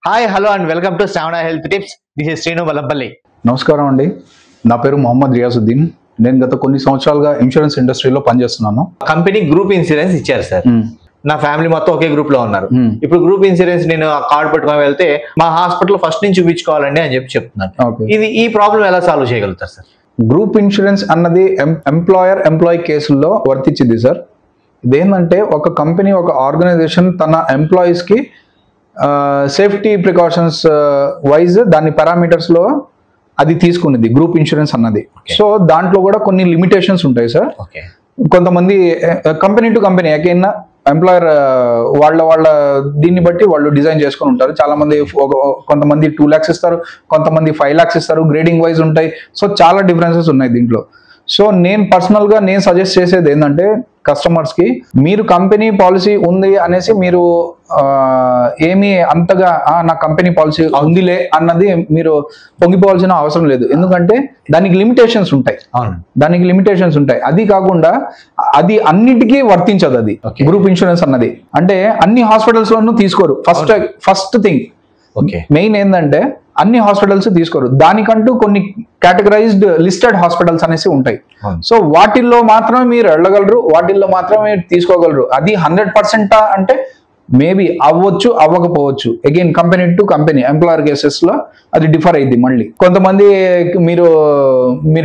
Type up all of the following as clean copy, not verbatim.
Hi hello and welcome to Shravana health tips. This is Srinu Valampalli. నమస్కారం అండి. నా పేరు మొహమ్మద్ రియాజుద్దీన్. నేను గత కొన్ని సంవత్సరాలుగా ఇన్సూరెన్స్ ఇండస్ట్రీలో పనిచేస్తున్నాను. కంపెనీ గ్రూప్ ఇన్సూరెన్స్ ఇచ్చారు సార్. నా ఫ్యామిలీ మొత్తం ఒకే గ్రూప్ లో ఉన్నారు. ఇప్పుడు గ్రూప్ ఇన్సూరెన్స్ నేను కార్డ్ పెట్టుకొని వెళ్తే మా హాస్పిటల్ ఫస్ట్ నుంచి చూపించుకోవాలండి అని చెప్తున్నాను. ఈ ప్రాబ్లం ఎలా సాల్వ్ చేయగలుగుతారు సార్? గ్రూప్ ఇన్సూరెన్స్ అన్నది ఎంప్లాయీ కేసుల్లో వర్తించింది సార్. ఇదేంటంటే ఒక కంపెనీ, ఒక ఆర్గనైజేషన్ తన ఎంప్లాయీస్ కి సేఫ్టీ ప్రికాషన్స్ వైజ్ దాని పారామీటర్స్ లో అది తీసుకునేది గ్రూప్ ఇన్సూరెన్స్ అన్నది. సో దాంట్లో కూడా కొన్ని లిమిటేషన్స్ ఉంటాయి సార్. కొంతమంది కంపెనీ టు కంపెనీ ఎకైనా ఎంప్లాయర్ వాళ్ళ దీన్ని బట్టి వాళ్ళు డిజైన్ చేసుకుని ఉంటారు. చాలా మంది కొంతమంది 2 lakhs ఇస్తారు, కొంతమంది 5 lakhs ఇస్తారు. గ్రేడింగ్ వైజ్ ఉంటాయి. సో చాలా డిఫరెన్సెస్ ఉన్నాయి దీంట్లో. సో నేను పర్సనల్గా సజెస్ట్ చేసేది ఏంటంటే కస్టమర్స్కి, మీరు కంపెనీ పాలసీ ఉంది అనేసి మీరు ఏమీ అంతగా నా కంపెనీ పాలసీ ఉందిలే అన్నది మీరు పొంగిపోవాల్సిన అవసరం లేదు. ఎందుకంటే దానికి లిమిటేషన్స్ ఉంటాయి. అది కాకుండా అది అన్నిటికీ వర్తించదు. అది గ్రూప్ ఇన్సూరెన్స్ అన్నది అంటే అన్ని హాస్పిటల్స్ లోనూ తీసుకోరు. ఫస్ట్ థింగ్ మెయిన్ ఏంటంటే అన్ని హాస్పిటల్స్ తీసుకోరు. దానికంటూ కొన్ని కేటగరైజ్డ్ లిస్టెడ్ హాస్పిటల్స్ అనేసి ఉంటాయి. సో వాటిల్లో మాత్రమే మీరు వెళ్ళగలరు, వాటిల్లో మాత్రమే తీసుకోగలరు. అది 100% అంటే మేబీ అవ్వచ్చు, అవ్వకపోవచ్చు. Again company to company employer cases లో అది డిఫర్ అయింది. మళ్ళీ కొంతమంది మీరు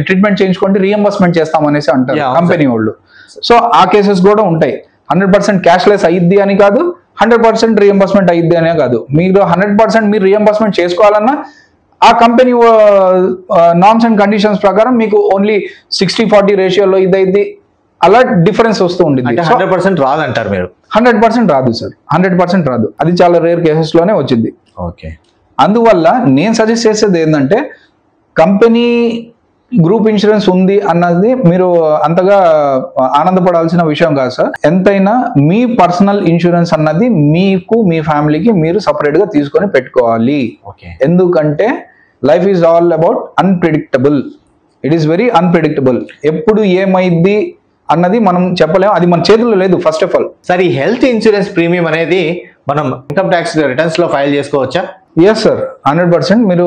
ట్రీట్మెంట్ చేయించుకోండి, రీఎంబర్స్మెంట్ చేస్తామనేసి అంటారు కంపెనీ వాళ్ళు. సో ఆ కేసెస్ కూడా ఉంటాయి. 100% క్యాష్లెస్ అయ్యిద్ది అని కాదు, 100% రీఎంబర్స్మెంట్ అయ్యిద్ది అనే కాదు. మీరు 100% మీరు రీఎంబర్స్మెంట్ చేసుకోవాలన్నా ఆ కంపెనీ నార్మ్స్ అండ్ కండిషన్స్ ప్రకారం మీకు ఓన్లీ 60-40 రేషియోలో ఇదైద్ది. అలా డిఫరెన్స్ వస్తూ ఉంటుంది. 100% రాదంటారు మీరు? 100% రాదు సార్, 100% రాదు. అది చాలా రేర్ కేసెస్ లోనే వచ్చింది. అందువల్ల నేను సజెస్ట్ చేసేది ఏంటంటే కంపెనీ గ్రూప్ ఇన్సూరెన్స్ ఉంది అన్నది మీరు అంతగా ఆనందపడాల్సిన విషయం కాదు సార్. ఎంతైనా మీ పర్సనల్ ఇన్సూరెన్స్ అన్నది మీకు, మీ ఫ్యామిలీకి మీరు సపరేట్ గా తీసుకొని పెట్టుకోవాలి. ఎందుకంటే life is all about unpredictable. It is very unpredictable. ఎప్పుడు ఏమైంది అన్నది మనం చెప్పలేము, అది మన చేతుల్లో లేదు. ఫస్ట్ ఆఫ్ ఆల్ సార్, ఈ హెల్త్ ఇన్సూరెన్స్ ప్రీమియం అనేది మనం ఇన్కమ్ ట్యాక్స్ రిటర్న్స్ లో ఫైల్ చేసుకోవచ్చా? Yes sir, 100%. మీరు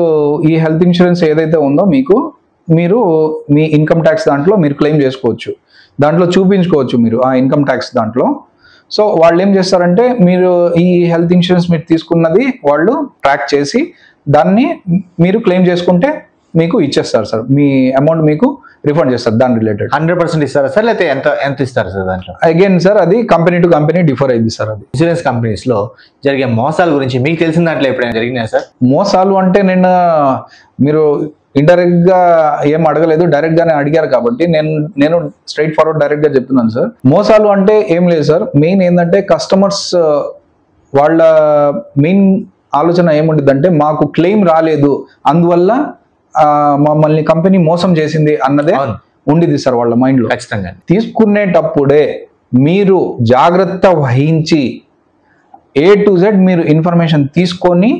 ఈ హెల్త్ ఇన్సూరెన్స్ ఏదైతే ఉందో మీరు మీ ఇన్కమ్ ట్యాక్స్ దాంట్లో మీరు క్లెయిమ్ చేసుకోవచ్చు. దాంట్లో చూపించుకోవచ్చు మీరు ఆ ఇన్కమ్ ట్యాక్స్ దాంట్లో. సో వాళ్ళు ఏం చేస్తారంటే మీరు ఈ హెల్త్ ఇన్సూరెన్స్ మీరు తీసుకున్నది వాళ్ళు ట్రాక్ చేసి దాన్ని మీరు క్లెయిమ్ చేసుకుంటే మీకు ఇచ్చేస్తారు సార్. మీ అమౌంట్ మీకు రిఫండ్ చేస్తారు. దాని రిలేటెడ్ 100% ఇస్తారా సార్, లేకపోతే ఎంత ఇస్తారు సార్ దాంట్లో? అగైన్ సార్ అది కంపెనీ టు కంపెనీ డిఫర్ అయింది సార్. అది ఇన్సూరెన్స్ కంపెనీస్ లో జరిగే మోసాల గురించి మీకు తెలిసిన దాంట్లో ఎప్పుడైనా జరిగినాయా సార్? మోసాలు అంటే మీరు ఇండైరెక్ట్ గా ఏం అడగలేదు, డైరెక్ట్ గానే అడిగారు కాబట్టి నేను స్ట్రైట్ ఫార్వర్డ్ డైరెక్ట్ గా చెప్తున్నాను సార్. మోసాలు అంటే ఏం లేదు సార్. మెయిన్ ఏంటంటే కస్టమర్స్ వాళ్ళ మెయిన్ ఆలోచన ఏముంటుందంటే మాకు క్లెయిమ్ రాలేదు, అందువల్ల మమ్మల్ని కంపెనీ మోసం చేసింది అన్నదే ఉండిది సార్ వాళ్ళ మైండ్ లో. ఖచ్చితంగా తీసుకునేటప్పుడే మీరు జాగ్రత్త వహించి A to Z మీరు ఇన్ఫర్మేషన్ తీసుకొని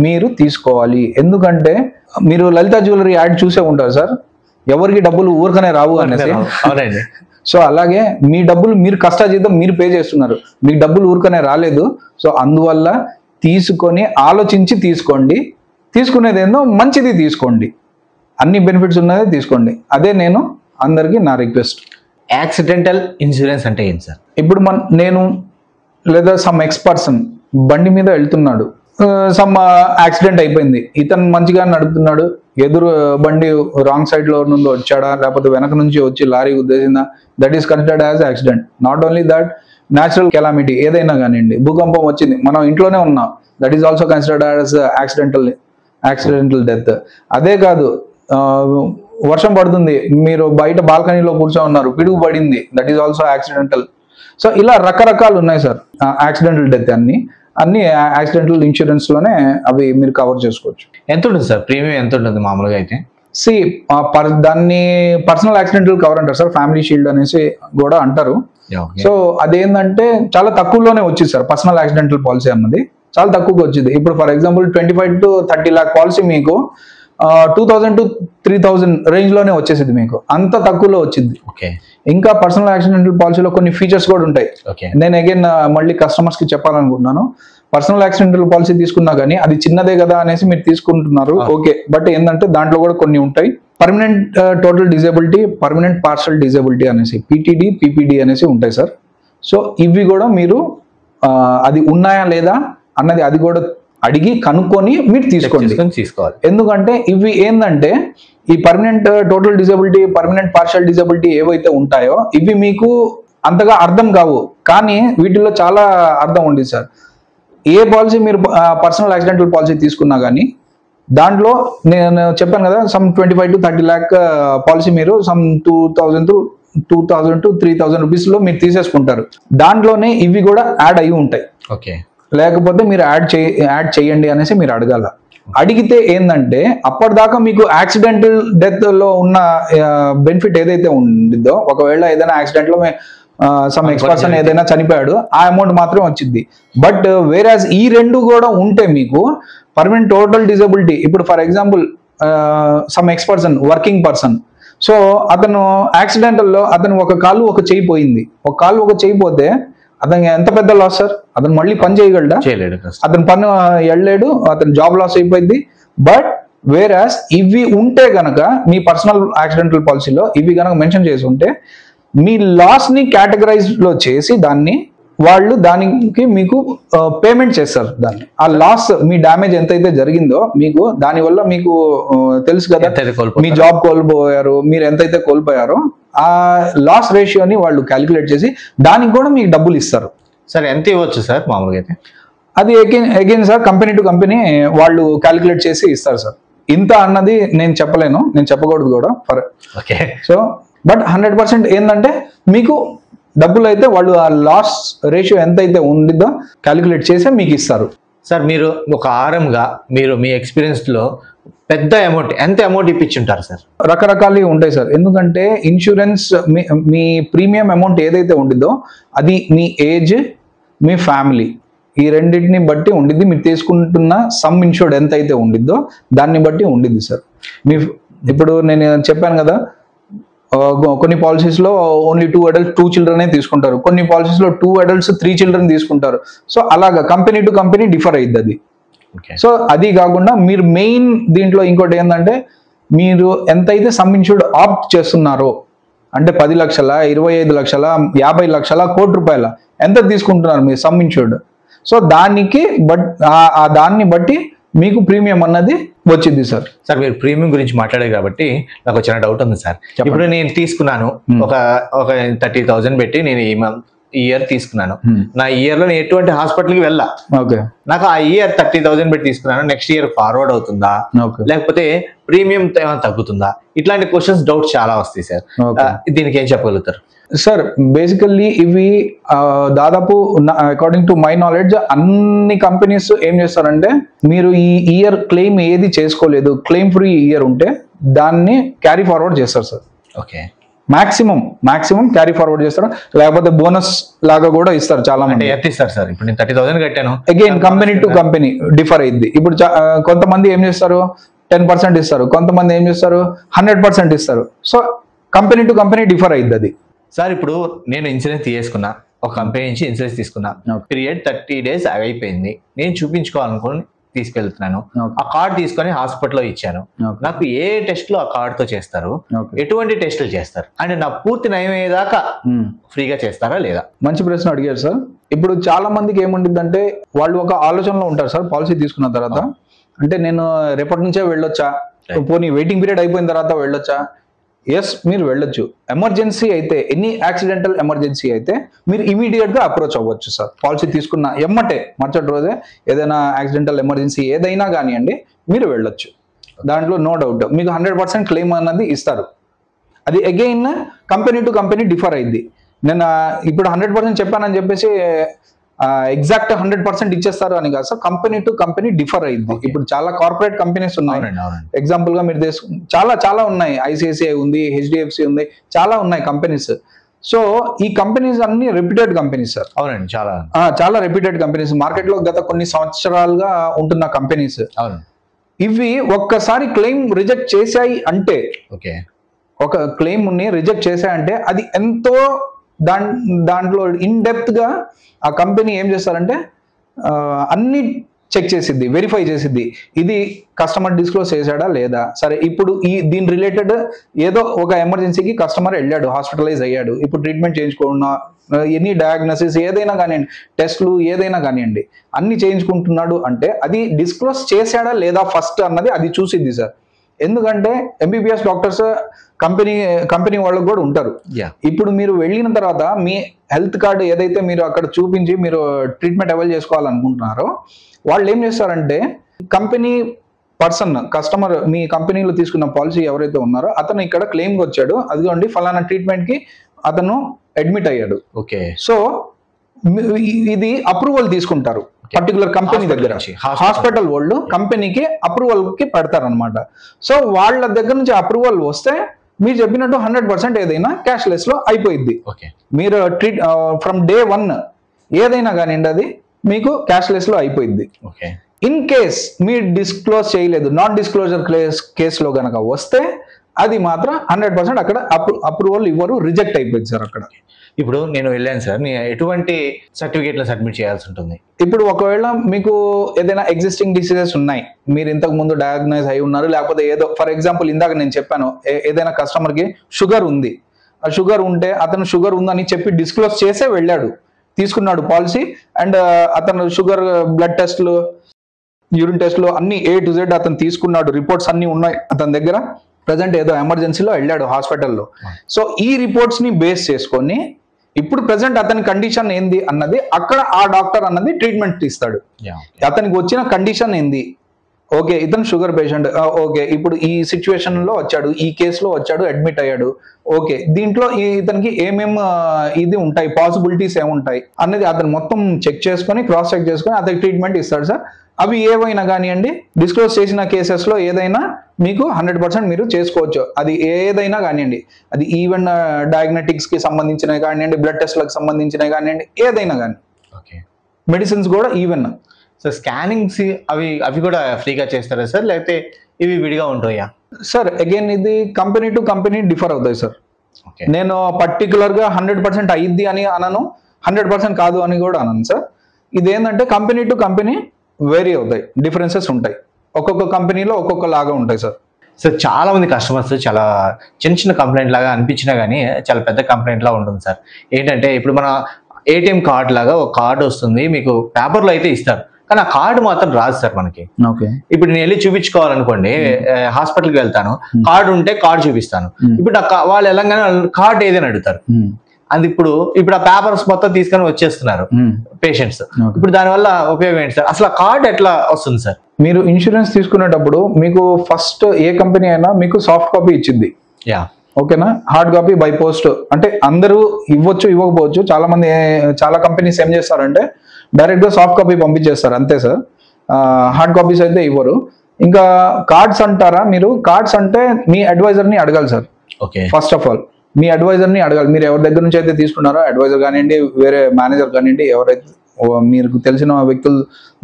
మీరు తీసుకోవాలి. ఎందుకంటే మీరు లలిత జ్యువెలరీ యాడ్ చూసే ఉంటారు సార్, ఎవరికి డబ్బులు ఊరికనే రావు అనేసి. సో అలాగే మీ డబ్బులు మీరు కష్టాజీతం మీరు పే చేస్తున్నారు, మీకు డబ్బులు ఊరికనే రాలేదు. సో అందువల్ల తీసుకొని ఆలోచించి తీసుకోండి. తీసుకునేది ఏందో మంచిది తీసుకోండి, అన్ని బెనిఫిట్స్ ఉన్నదే తీసుకోండి. అదే అందరికీ నా రిక్వెస్ట్. యాక్సిడెంటల్ ఇన్సూరెన్స్ అంటే ఏంటి సార్? ఇప్పుడు నేను లేదా సమ్ ఎక్స్-పర్సన్ బండి మీద వెళ్తున్నాడు, సమ్ యాక్సిడెంట్ అయిపోయింది. ఇతను మంచిగా నడుపుతున్నాడు, ఎదురు బండి రాంగ్ సైడ్ లో నుండి వచ్చాడా, లేకపోతే వెనక నుంచి వచ్చి లారీ గుద్దేసిందా, that is considered as accident. Not only that, natural calamity ఏదైనా కానివ్వండి, భూకంపం వచ్చింది, మనం ఇంట్లోనే ఉన్నాం, that is also considered as accidental death. అదే కాదు, వర్షం పడుతుంది, మీరు బయట బాల్కనీలో కూర్చొని ఉన్నారు, పిడుగు పడింది, that is also accidental. So ఇలా రకరకాలు ఉన్నాయి సార్ యాక్సిడెంటల్ డెత్. అన్ని యాక్సిడెంటల్ ఇన్సూరెన్స్ లోనే అవి మీరు కవర్ చేసుకోవచ్చు. ఎంత ఉంటుంది సార్ ప్రీమియం? ఎంత ఉంటుంది మామూలుగా అయితే? దాన్ని పర్సనల్ యాక్సిడెంటల్ కవర్ అంటారు సార్, ఫ్యామిలీ షీల్డ్ అనేసి కూడా అంటారు. సో అదేంటంటే చాలా తక్కువలోనే వచ్చింది సార్. పర్సనల్ యాక్సిడెంటల్ పాలసీ అన్నది చాలా తక్కువగా వచ్చింది. ఇప్పుడు for example 25 to 30 lakh policy మీకు 2000 to 3000 రేంజ్ లోనే వచ్చేసింది. మీకు అంత తక్కువలో వచ్చింది. ఇంకా పర్సనల్ యాక్సిడెంటల్ పాలసీలో కొన్ని ఫీచర్స్ కూడా ఉంటాయి. నేను అగైన్ మళ్ళీ కస్టమర్స్ కి చెప్పాలనుకుంటున్నాను. పర్సనల్ యాక్సిడెంటల్ పాలసీ తీసుకున్నా కానీ అది చిన్నదే కదా అనేసి మీరు తీసుకుంటున్నారు, ఓకే. బట్ ఏంటంటే దాంట్లో కూడా కొన్ని ఉంటాయి. Permanent total disability, permanent partial disability అనేసి పీటీడీ, పీపీడీ అనేసి ఉంటాయి సార్. సో ఇవి కూడా మీరు అది ఉన్నాయా లేదా అన్నది అది కూడా అడిగి కనుక్కొని మీరు తీసుకోవాలి. ఎందుకంటే ఇవి ఏంటంటే ఈ permanent total disability, permanent partial disability ఏవైతే ఉంటాయో ఇవి మీకు అంతగా అర్థం కావు, కానీ వీటిల్లో చాలా అర్థం ఉంది సార్. ఏ పాలసీ మీరు పర్సనల్ యాక్సిడెంటల్ పాలసీ తీసుకున్నా కానీ దాంట్లో నేను చెప్పాను కదా, సమ్ 25 to 30 lakh పాలసీ మీరు సమ్ 2,000 to 3,000 రూపీస్ లో మీరు తీసేసుకుంటారు. దాంట్లోనే ఇవి కూడా యాడ్ అయ్యి ఉంటాయి. ఓకే, లేకపోతే మీరు యాడ్ చేయండి అనేసి మీరు అడగాల. అడిగితే ఏంటంటే అప్పటిదాకా మీకు యాక్సిడెంటల్ డెత్ లో ఉన్న బెనిఫిట్ ఏదైతే ఉండిద్దో, ఒకవేళ ఏదైనా యాక్సిడెంట్ లో సమ్ ఎక్స్పర్సన్ ఏదైనా చనిపోయాడు, ఆ అమౌంట్ మాత్రం వచ్చింది. బట్ వేరాజ్ ఈ రెండు కూడా ఉంటే మీకు పర్మనెంట్ టోటల్ డిజబిలిటీ, ఇప్పుడు for example some x person working person, so అతను యాక్సిడెంటల్లో అతను ఒక కాలు ఒక చెయ్యి పోయింది, ఒక కాలు ఒక చెయ్యి పోతే అతనికి ఎంత పెద్ద లాస్ సార్. అతను మళ్ళీ పని చేయగలడా? చేయలేడు. అతను పని వెళ్ళలేడు, అతను జాబ్ లాస్ అయిపోయింది. బట్ వేరాజ్ ఇవి ఉంటే గనక మీ పర్సనల్ యాక్సిడెంటల్ పాలసీలో ఇవి గనక మెన్షన్ చేసి ఉంటే మీ లాస్ ని కేటగరైజ్ లో చేసి దాన్ని వాళ్ళు దానికి మీకు పేమెంట్ చేస్తారు. దాన్ని ఆ లాస్ మీ డ్యామేజ్ ఎంతైతే జరిగిందో మీకు దానివల్ల మీకు తెలుసు కదా, మీ జాబ్ కోల్పోయారు, మీరు ఎంతైతే కోల్పోయారో ఆ లాస్ రేషియోని వాళ్ళు క్యాలిక్యులేట్ చేసి దానికి కూడా మీకు డబ్బులు ఇస్తారు. సార్ ఎంత ఇవ్వచ్చు సార్ మామూలుగా అయితే? అది again sir company to company వాళ్ళు క్యాలిక్యులేట్ చేసి ఇస్తారు సార్. ఇంత అన్నది నేను చెప్పలేను, నేను చెప్పకూడదు కూడా. ఓకే. సో బట్ 100% ఏంటంటే మీకు డబ్బులు అయితే వాళ్ళు ఆ లాస్ రేషియో ఎంతైతే ఉండిద్దో క్యాలిక్యులేట్ చేసి మీకు ఇస్తారు. సార్ మీరు ఒక ఆర్ఎంగా మీరు మీ ఎక్స్పీరియన్స్లో పెద్ద అమౌంట్ ఎంత అమౌంట్ ఇప్పించుంటారు సార్? రకరకాలు ఉంటాయి సార్. ఎందుకంటే ఇన్సూరెన్స్ మీ ప్రీమియం అమౌంట్ ఏదైతే ఉండిద్దో అది మీ ఏజ్, మీ ఫ్యామిలీ, ఈ రెండింటిని బట్టి ఉండిద్ది. మీరు తీసుకుంటున్న సమ్ ఇన్సూర్డ్ ఎంత అయితే ఉండిద్దో దాన్ని బట్టి ఉండిద్ది సార్. ఇప్పుడు నేను చెప్పాను కదా, కొన్ని పాలసీస్ లో ఓన్లీ 2 adults 2 children తీసుకుంటారు, కొన్ని పాలసీస్ లో 2 adults 3 children తీసుకుంటారు. సో అలాగా కంపెనీ టు కంపెనీ డిఫర్ అయ్యిద్ది అది. సో అది కాకుండా మీరు మెయిన్ దీంట్లో ఇంకోటి ఏంటంటే మీరు ఎంతైతే సమ్ ఇన్సూర్డ్ ఆప్ట్ చేస్తున్నారో, అంటే 10 లక్షల, 25 లక్షల, 50 లక్షల, ₹1,00,00,000 ఎంత తీసుకుంటున్నారు మీరు సమ్ ఇన్సూర్డ్, సో దానికి దాన్ని బట్టి మీకు ప్రీమియం అన్నది వచ్చింది సార్. సార్ మీరు ప్రీమియం గురించి మాట్లాడారు కాబట్టి నాకు చిన్న డౌట్ ఉంది సార్. ఇప్పుడు నేను తీసుకున్నాను ఒక 30,000 పెట్టి నేను ఈ ఇయర్ తీసుకున్నాను. నా ఇయర్ లో నేను ఎటువంటి హాస్పిటల్కి వెళ్ళా, నాకు ఆ ఇయర్ 30,000 పెట్టి తీసుకున్నాను, నెక్స్ట్ ఇయర్ ఫార్వర్డ్ అవుతుందా లేకపోతే ప్రీమియం తగ్గుతుందా? ఇట్లాంటి క్వశ్చన్స్ డౌట్స్ చాలా వస్తాయి సార్. దీనికి ఏం చెప్పగలుగుతారు సార్? బేసికల్లీ ఇవి దాదాపు అకార్డింగ్ టు మై నాలెడ్జ్ అన్ని కంపెనీస్ ఏం చేస్తారంటే మీరు ఈ ఇయర్ క్లెయిమ్ ఏది చేసుకోలేదు, క్లెయిమ్ ఫ్రీ ఇయర్ ఉంటే దాన్ని క్యారీ ఫార్వర్డ్ చేస్తారు sir. Okay, maximum carry forward చేస్తారు, లేకపోతే బోనస్ లాగా కూడా ఇస్తారు చాలా మంది. ఎంత ఇస్తారు సార్? ఇప్పుడు నేను 30,000 కట్టాను. Again company to company differ అయింది. ఇప్పుడు కొంతమంది ఏం చేస్తారు 10% ఇస్తారు, కొంతమంది ఏం చేస్తారు 100% ఇస్తారు. So company to company differ అయింది అది సార్. ఇప్పుడు నేను ఇన్సూరెన్స్ తీసుకున్నా, ఒక కంపెనీ నుంచి ఇన్సూరెన్స్ తీసుకున్నా, పీరియడ్ 30 days అయిపోయింది, నేను చూపించుకోవాలనుకుని తీసుకెళ్తున్నాను. ఆ కార్డ్ తీసుకొని హాస్పిటల్లో ఇచ్చాను. నాకు ఏ టెస్ట్లు ఆ కార్డ్ తో చేస్తారు, ఎటువంటి టెస్టులు చేస్తారు, అండ్ నా పూర్తి నయమయ్యేదాకా ఫ్రీగా చేస్తారా లేదా? మంచి ప్రశ్న అడిగారు సార్. ఇప్పుడు చాలా మందికి ఏముంటుందంటే వాళ్ళు ఒక ఆలోచనలో ఉంటారు సార్ పాలసీ తీసుకున్న తర్వాత, అంటే నేను రేపటి నుంచే వెళ్ళొచ్చా, పోనీ వెయిటింగ్ పీరియడ్ అయిపోయిన తర్వాత వెళ్ళొచ్చా? ఎస్, మీరు వెళ్ళొచ్చు. ఎమర్జెన్సీ అయితే, ఎనీ యాక్సిడెంటల్ ఎమర్జెన్సీ అయితే మీరు ఇమీడియట్ గా అప్రోచ్ అవ్వచ్చు సార్. పాలసీ తీసుకున్న ఎమ్మటే మరుసటి రోజే ఏదైనా యాక్సిడెంటల్ ఎమర్జెన్సీ ఏదైనా కానివ్వండి మీరు వెళ్ళొచ్చు, దాంట్లో నో డౌట్. మీకు 100% క్లెయిమ్ అన్నది ఇస్తారు. అది again company to company differ అయింది. నేను ఇప్పుడు 100% చెప్పానని చెప్పేసి ఎగ్జాక్ట్ 100% ఇచ్చేస్తారు అని కాదు sir, company to company differ అయింది. ఇప్పుడు చాలా కార్పొరేట్ కంపెనీస్ ఉన్నాయి. ఎగ్జాంపుల్ గా మీరు చాలా ఉన్నాయి. ICICI ఉంది, HDFC ఉంది, చాలా ఉన్నాయి కంపెనీస్. సో ఈ కంపెనీస్ అన్ని రెప్యూటెడ్ కంపెనీస్ సార్. అవునండి, చాలా రెప్యూటెడ్ కంపెనీస్, మార్కెట్ లో గత కొన్ని సంవత్సరాలుగా ఉంటున్న కంపెనీస్. ఇవి ఒక్కసారి క్లెయిమ్ రిజెక్ట్ చేశాయి అంటే, ఒక క్లెయిమ్ ని రిజెక్ట్ చేశాయంటే అది ఎంతో దాంట్లో ఇన్ డెప్త్ గా ఆ కంపెనీ ఏం చేస్తారంటే అన్ని చెక్ చేసిద్ది, వెరిఫై చేసిద్ది, ఇది కస్టమర్ డిస్క్లోజ్ చేశాడా లేదా. సరే ఇప్పుడు దీని రిలేటెడ్ ఏదో ఒక ఎమర్జెన్సీకి కస్టమర్ వెళ్ళాడు, హాస్పిటలైజ్ అయ్యాడు, ఇప్పుడు ట్రీట్మెంట్ చేయించుకున్నా, ఎనీ డయాగ్నోసిస్ ఏదైనా కానివ్వండి, టెస్ట్లు ఏదైనా కానివ్వండి, అన్ని చేయించుకుంటున్నాడు అంటే అది డిస్క్లోజ్ చేశాడా లేదా ఫస్ట్ అన్నది అది చూసిద్ది సార్. ఎందుకంటే ఎంబీబీఎస్ డాక్టర్స్ కంపెనీ వాళ్ళకు కూడా ఉంటారు. ఇప్పుడు మీరు వెళ్ళిన తర్వాత మీ హెల్త్ కార్డు ఏదైతే మీరు అక్కడ చూపించి మీరు ట్రీట్మెంట్ అవైల్ చేసుకోవాలనుకుంటున్నారో వాళ్ళు ఏం చేస్తారంటే కంపెనీ పర్సన్ కస్టమర్ మీ కంపెనీలో తీసుకున్న పాలసీ ఎవరైతే ఉన్నారో అతను ఇక్కడ క్లెయిమ్కి వచ్చాడు, అదిగోండి ఫలానా ట్రీట్మెంట్కి అతను అడ్మిట్ అయ్యాడు. ఓకే, సో ఇది అప్రూవల్ తీసుకుంటారు పర్టికులర్ కంపెనీ దగ్గర, హాస్పిటల్ వాళ్ళు కంపెనీకి అప్రూవల్ కి పెడతారు అనమాట. సో వాళ్ళ దగ్గర నుంచి అప్రూవల్ వస్తే మీరు చెప్పినట్టు 100% ఏదైనా క్యాష్లెస్ లో అయిపోయింది. మీరు ఫ్రమ్ డే 1 ఏదైనా కానివ్వండి అది మీకు క్యాష్లెస్ లో అయిపోయింది. ఇన్ కేస్ మీరు డిస్క్లోజ్ చేయలేదు, నాన్ డిస్క్లోజర్ కేసులో గనక వస్తే అది మాత్రం 100% అక్కడ అప్రూవల్ ఇవ్వరు, రిజెక్ట్ అయిపోయింది సార్ అక్కడ. ఇప్పుడు నేను వెళ్ళాను సార్, నేను ఎటువంటి సర్టిఫికేట్లు సబ్మిట్ చేయాల్సి ఉంటుంది? ఇప్పుడు ఒకవేళ మీకు ఏదైనా ఎగ్జిస్టింగ్ డిసీజెస్ ఉన్నాయి, మీరు ఇంతకు ముందు డయాగ్నైజ్ అయి ఉన్నారు, లేకపోతే ఏదో ఫర్ ఎగ్జాంపుల్ ఇందాక నేను చెప్పాను ఏదైనా కస్టమర్కి షుగర్ ఉంది, ఆ షుగర్ ఉంటే అతను షుగర్ ఉందని చెప్పి డిస్క్లోజ్ చేసే వెళ్ళాడు, తీసుకున్నాడు పాలసీ, అండ్ అతను షుగర్ బ్లడ్ టెస్ట్లు యూరిన్ టెస్ట్లు అన్ని A to Z అతను తీసుకున్నాడు, రిపోర్ట్స్ అన్ని ఉన్నాయి అతని దగ్గర, ప్రజెంట్ ఏదో ఎమర్జెన్సీలో వెళ్ళాడు హాస్పిటల్లో. సో ఈ రిపోర్ట్స్ ని బేస్ చేసుకొని ఇప్పుడు ప్రజెంట్ అతని కండిషన్ ఏంది అన్నది అక్కడ ఆ డాక్టర్ అన్నది ట్రీట్మెంట్ ఇస్తాడు. అతనికి వచ్చిన కండిషన్ ఏంది, ఓకే ఇతను షుగర్ పేషెంట్, ఓకే ఇప్పుడు ఈ సిచ్యువేషన్ లో వచ్చాడు, ఈ కేసులో వచ్చాడు, అడ్మిట్ అయ్యాడు, ఓకే దీంట్లో ఇతనికి ఏమేమి ఇది ఉంటాయి, పాసిబిలిటీస్ ఏముంటాయి అన్నది అతను మొత్తం చెక్ చేసుకొని క్రాస్ చెక్ చేసుకొని అతనికి ట్రీట్మెంట్ ఇస్తాడు సార్. అవి ఏవైనా కానివ్వండి, డిస్క్లోజ్ చేసిన కేసెస్లో ఏదైనా మీకు 100% మీరు చేసుకోవచ్చు. అది ఏదైనా కానివ్వండి, అది ఈవెన్ డయాగ్నోటిక్స్కి సంబంధించినవి కానివ్వండి, బ్లడ్ టెస్ట్లకు సంబంధించినవి కానివ్వండి, ఏదైనా కానీ. ఓకే, మెడిసిన్స్ కూడా ఈవెన్. సో స్కానింగ్స్ అవి కూడా ఫ్రీగా చేస్తారా సార్, లేకపోతే ఇవి విడిగా ఉంటాయా? సార్ అగైన్ ఇది కంపెనీ టు కంపెనీ డిఫర్ అవుతాయి సార్. నేను పర్టికులర్గా 100% అయ్యిద్ది అని అనను, 100% కాదు అని కూడా అనను సార్. ఇదేంటంటే కంపెనీ టు కంపెనీ వేరీ అవుతాయి, డిఫరెన్సెస్ ఉంటాయి, ఒక్కొక్క కంపెనీలో ఒక్కొక్క లాగా ఉంటాయి సార్. సార్ చాలా మంది కస్టమర్స్ చాలా చిన్న కంప్లైంట్ లాగా అనిపించినా కానీ చాలా పెద్ద కంప్లైంట్ లాగా ఉంటుంది సార్. ఏంటంటే ఇప్పుడు మన ATM కార్డ్ లాగా ఒక కార్డు వస్తుంది, మీకు పేపర్లో అయితే ఇస్తారు, కానీ ఆ కార్డు మాత్రం రాదు సార్ మనకి. ఇప్పుడు నేను వెళ్ళి చూపించుకోవాలనుకోండి, హాస్పిటల్కి వెళ్తాను, కార్డు ఉంటే కార్డు చూపిస్తాను, ఇప్పుడు వాళ్ళు వెళ్ళంగానే కార్డు ఏదైనా అడుగుతారు, అది ఇప్పుడు ఆ పేపర్స్ మొత్తం తీసుకొని వచ్చేస్తున్నారు పేషెంట్స్. ఇప్పుడు దానివల్ల ఉపయోగం ఏంటి సార్, అసలు ఆ కార్డు ఎట్లా వస్తుంది సార్? మీరు ఇన్సూరెన్స్ తీసుకునేటప్పుడు మీకు ఫస్ట్ ఏ కంపెనీ అయినా మీకు సాఫ్ట్ కాపీ ఇచ్చింది, ఓకేనా, హార్డ్ కాపీ బై పోస్ట్ అంటే అందరూ ఇవ్వచ్చు ఇవ్వకపోవచ్చు, చాలా కంపెనీస్ ఏం చేస్తారంటే డైరెక్ట్ గా సాఫ్ట్ కాపీ పంపించేస్తారు అంతే సార్, హార్డ్ కాపీస్ అయితే ఇవ్వరు. ఇంకా కార్డ్స్ అంటారా, మీరు కార్డ్స్ అంటే మీ అడ్వైజర్ ని అడగాలి సార్. ఫస్ట్ ఆఫ్ ఆల్ మీ అడ్వైజర్ ని అడగాలి, మీరు ఎవరి దగ్గర నుంచి అయితే తీసుకున్నారో అడ్వైజర్ కానివ్వండి, వేరే మేనేజర్ కానివ్వండి, ఎవరైతే మీకు తెలిసిన వ్యక్తుల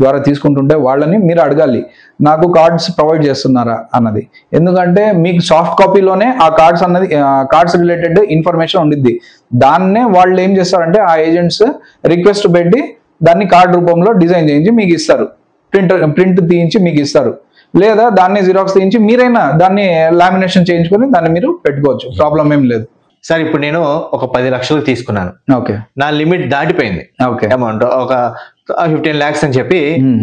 ద్వారా తీసుకుంటుంటే వాళ్ళని మీరు అడగాలి, నాకు కార్డ్స్ ప్రొవైడ్ చేస్తున్నారా అన్నది. ఎందుకంటే మీకు సాఫ్ట్ కాపీలోనే ఆ కార్డ్స్ అన్నది కార్డ్స్ రిలేటెడ్ ఇన్ఫర్మేషన్ ఉండిద్ది, దాన్నే వాళ్ళు ఏం చేస్తారంటే ఆ ఏజెంట్స్ రిక్వెస్ట్ పెట్టి దాన్ని కార్డ్ రూపంలో డిజైన్ చేయించి మీకు ఇస్తారు, ప్రింట్ తీయించి మీకు ఇస్తారు, లేదా దాన్ని జిరాక్స్ తీయించి మీరైనా దాన్ని లామినేషన్ చేయించుకొని దాన్ని మీరు పెట్టుకోవచ్చు, ప్రాబ్లం ఏం లేదు సార్. ఇప్పుడు నేను ఒక 10 లక్షలు తీసుకున్నాను, ఓకే, నా లిమిట్ దాటిపోయింది, ఓకే, అమౌంట్ ఒక 15 lakhs అని చెప్పి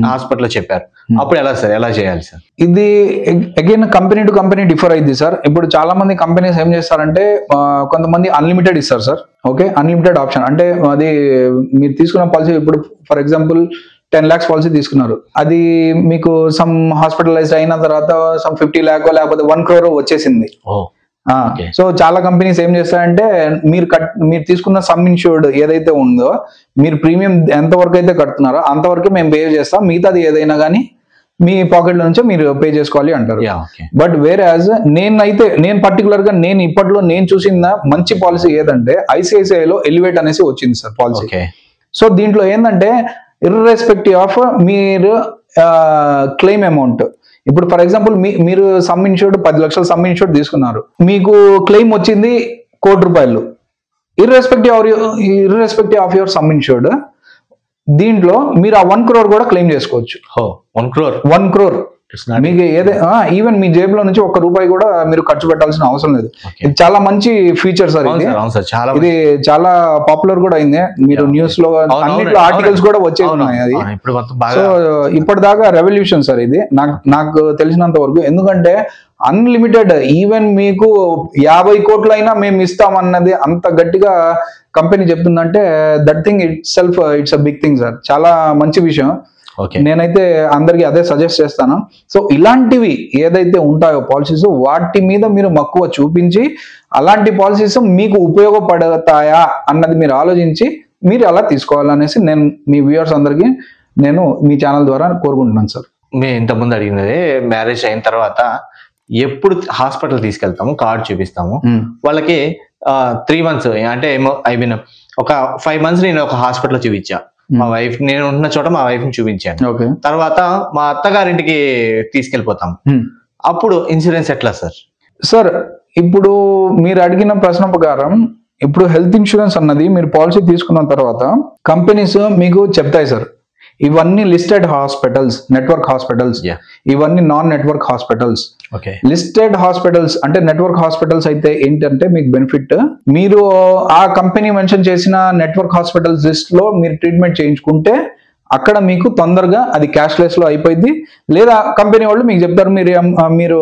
హాస్పిటల్లో చెప్పారు, అప్పుడు ఎలా సార్, ఎలా చేయాలి సార్? ఇది again company to company differ అయింది సార్. ఇప్పుడు చాలా మంది కంపెనీస్ ఏం చేస్తారంటే కొంతమంది అన్లిమిటెడ్ ఇస్తారు సార్, ఓకే, అన్లిమిటెడ్ ఆప్షన్ అంటే అది మీరు తీసుకున్న పాలసీ ఇప్పుడు ఫర్ ఎగ్జాంపుల్ 10 lakhs పాలసీ తీసుకున్నారు, అది మీకు సమ్ హాస్పిటలైజ్డ్ అయిన తర్వాత సమ్ 50 lakh లేకపోతే 1 crore వచ్చేసింది. సో చాలా కంపెనీస్ ఏం చేస్తారంటే మీరు తీసుకున్న సమ్ ఇన్సూర్డ్ ఏదైతే ఉందో మీరు ప్రీమియం ఎంత వరకు అయితే కడుతున్నారో అంతవరకు మేము పే చేస్తాం, మిగతాది ఏదైనా కానీ మీ పాకెట్ నుంచే మీరు పే చేసుకోవాలి అంటారు. బట్ వేరే నేను పర్టికులర్ గా ఇప్పట్లో నేను చూసిన మంచి పాలసీ ఏదంటే ఐసిఐసిఐలో ఎలివేట్ అనేసి వచ్చింది సార్ పాలసీ. సో దీంట్లో ఏంటంటే ఇర్రెస్పెక్టివ్ ఆఫ్ మీరు క్లెయిమ్ అమౌంట్, ఇప్పుడు ఫర్ ఎగ్జాంపుల్ మీరు సమ్ ఇన్సూర్డ్ 10 లక్షలు సమ్ ఇన్సూర్డ్ తీసుకున్నారు, మీకు క్లెయిమ్ వచ్చింది 1 కోటి రూపాయలు, irrespective of your some insured దీంట్లో మీరు ఆ 1 crore కూడా క్లెయిమ్ చేసుకోవచ్చు. 1 crore 1 crore మీకు ఈవెన్ మీ జేబులో నుంచి ₹1 కూడా మీరు ఖర్చు పెట్టాల్సిన అవసరం లేదు. ఇది చాలా మంచి ఫీచర్ సార్. ఇది చాలా పాపులర్ కూడా అయింది. మీరు న్యూస్ లో అన్నిట్లో ఆర్టికల్స్ కూడా వచ్చే ఉన్నాయి. అది సో ఇప్పటిదాకా రెవల్యూషన్ సార్ ఇది నాకు తెలిసినంత వరకు. ఎందుకంటే అన్లిమిటెడ్, ఈవెన్ మీకు 50 కోట్లైనా మేము ఇస్తామన్నది అంత గట్టిగా కంపెనీ చెప్తుందంటే that thing itself it's a big thing sir. చాలా మంచి విషయం. నేనైతే అందరికి అదే సజెస్ట్ చేస్తాను. సో ఇలాంటివి ఏదైతే ఉంటాయో పాలసీస్, వాటి మీద మీరు మక్కువ చూపించి అలాంటి పాలసీస్ మీకు ఉపయోగపడతాయా అన్నది మీరు ఆలోచించి మీరు అలా తీసుకోవాలనేసి నేను మీ వ్యూవర్స్ అందరికి నేను మీ ఛానల్ ద్వారా కోరుకుంటున్నాను సార్. మేము ఇంతకుముందు అడిగినది మ్యారేజ్ అయిన తర్వాత ఎప్పుడు హాస్పిటల్ తీసుకెళ్తాము, కార్డు చూపిస్తాము, వాళ్ళకి 3 months అంటే ఏమో ఒక 5 months నేను ఒక హాస్పిటల్ చూపించా. మా వైఫ్, నేను ఉన్న చోట మా వైఫ్ ని చూపించాను. తర్వాత మా అత్తగారింటికి తీసుకెళ్లిపోతాం. అప్పుడు ఇన్సూరెన్స్ ఎట్లా సార్? సార్ ఇప్పుడు మీరు అడిగిన ప్రశ్న ప్రకారం ఇప్పుడు హెల్త్ ఇన్సూరెన్స్ అన్నది మీరు పాలసీ తీసుకున్న తర్వాత కంపెనీస్ మీకు చెప్తాయి సార్. ఇవన్నీ లిస్టెడ్ హాస్పిటల్స్, నెట్వర్క్ హాస్పిటల్స్, ఇవన్నీ non network hospitals. Listed hospitals అంటే నెట్వర్క్ హాస్పిటల్స్ అయితే ఏంటంటే మీకు బెనిఫిట్, మీరు ఆ కంపెనీ మెన్షన్ చేసిన నెట్వర్క్ హాస్పిటల్స్ లిస్ట్ లో మీరు ట్రీట్మెంట్ చేయించుకుంటే అక్కడ మీకు తొందరగా అది క్యాష్లెస్ లో అయిపోయింది. లేదా కంపెనీ వాళ్ళు మీకు చెప్తారు మీరు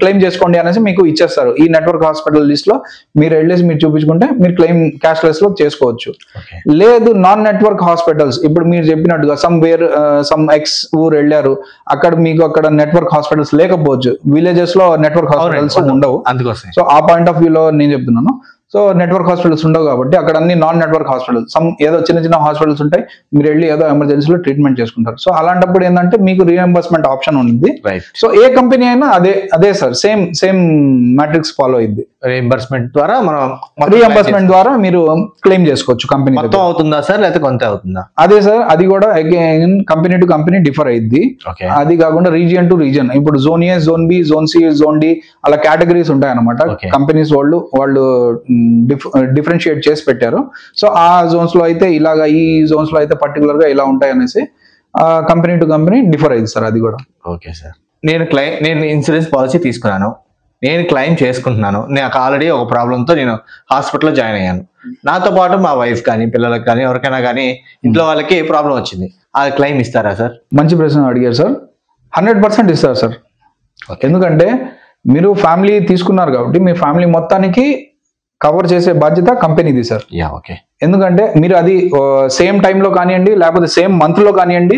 క్లెయిమ్ చేసుకోండి అనేసి మీకు ఇచ్చేస్తారు. ఈ నెట్వర్క్ హాస్పిటల్ లిస్ట్ లో మీరు వెళ్ళేసి మీరు చూపించుకుంటే మీరు క్లెయిమ్ క్యాష్లెస్ లో చేసుకోవచ్చు. లేదు నాన్ నెట్వర్క్ హాస్పిటల్స్, ఇప్పుడు మీరు చెప్పినట్టుగా సమ్ ఎక్స్ ఊరు వెళ్ళారు, అక్కడ మీకు అక్కడ నెట్వర్క్ హాస్పిటల్స్ లేకపోవచ్చు, విలేజెస్ లో నెట్వర్క్ హాస్పిటల్స్ ఉండవు. సో ఆ పాయింట్ ఆఫ్ వ్యూలో నేను చెప్తున్నాను. సో నెట్వర్క్ హాస్పిటల్స్ ఉండవు కాబట్టి అక్కడ అన్ని నాన్ నెట్వర్క్ హాస్పిటల్స్, ఏదో చిన్న చిన్న హాస్పిటల్స్ ఉంటాయి, మీరు వెళ్ళి ఏదో ఎమర్జెన్సీలో ట్రీట్మెంట్ చేసుకుంటారు. సో అలాంటప్పుడు ఏంటంటే మీకు రీఎంబర్స్మెంట్ ఆప్షన్ ఉంది. సో ఏ కంపెనీ అయినా అదే సార్, సేమ్ మ్యాట్రిక్స్ ఫాలో అయింది. రీఎంబర్స్మెంట్ ద్వారా మీరు క్లెయిమ్ చేసుకోవచ్చు. కంపెనీ మొత్తం అవుతుందా సార్, లేకపోతే కొంత అవుతుందా? అదే సార్, అది కూడా again company to company differ అయింది. అది కాకుండా రీజియన్ టు రీజియన్, ఇప్పుడు zone A, zone B, zone C, zone D అలా కేటగిరీస్ ఉంటాయి అన్నమాట. కంపెనీస్ వాళ్ళు డిఫరెన్షియేట్ చేసి పెట్టారు. సో ఆ జోన్స్ లో అయితే ఇలాగా, ఈ జోన్స్ లో అయితే పర్టికులర్ గా ఇలా ఉంటాయి అనేసి కంపెనీ టు కంపెనీ డిఫర్ అయింది సార్. అది కూడా ఓకే సార్. నేను ఇన్సూరెన్స్ పాలసీ తీసుకున్నాను, నేను క్లెయిమ్ చేసుకుంటున్నాను. నాకు ఆల్రెడీ ఒక ప్రాబ్లంతో నేను హాస్పిటల్లో జాయిన్ అయ్యాను. నాతో పాటు మా వైఫ్ కానీ పిల్లలకు కానీ ఎవరికైనా కానీ ఇంట్లో వాళ్ళకి ప్రాబ్లం వచ్చింది, అది క్లెయిమ్ ఇస్తారా సార్? మంచి ప్రశ్న అడిగారు సార్. 100% ఇస్తారు సార్. ఎందుకంటే మీరు ఫ్యామిలీ తీసుకున్నారు కాబట్టి మీ ఫ్యామిలీ మొత్తానికి కవర్ చేసే బాధ్యత కంపెనీది సార్. ఎందుకంటే మీరు అది సేమ్ టైంలో కానివ్వండి, లేకపోతే సేమ్ మంత్ లో కానివ్వండి,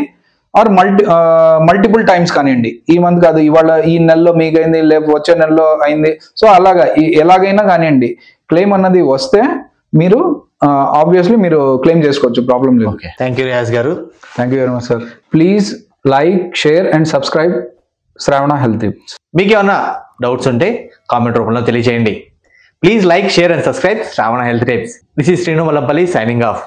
ఆర్ మల్టిపుల్ టైమ్స్ కానివ్వండి. ఈ మంత్ కాదు, ఇవాళ ఈ నెలలో మీకు అయింది, లేకపోతే వచ్చే నెలలో అయింది. సో అలాగా ఎలాగైనా కానివ్వండి, క్లెయిమ్ అన్నది వస్తే మీరు ఆబ్వియస్లీ మీరు క్లెయిమ్ చేసుకోవచ్చు, ప్రాబ్లం లేదు. థ్యాంక్ యూ రియాజ్ గారు. Thank you very much sir. Please like, share and subscribe Shravana health tips. మీకు ఏమన్నా డౌట్స్ ఉంటే కామెంట్ రూపంలో తెలియజేయండి. Please like, share and subscribe Shravana Health Tips. This is Srinu Mallampalli signing off.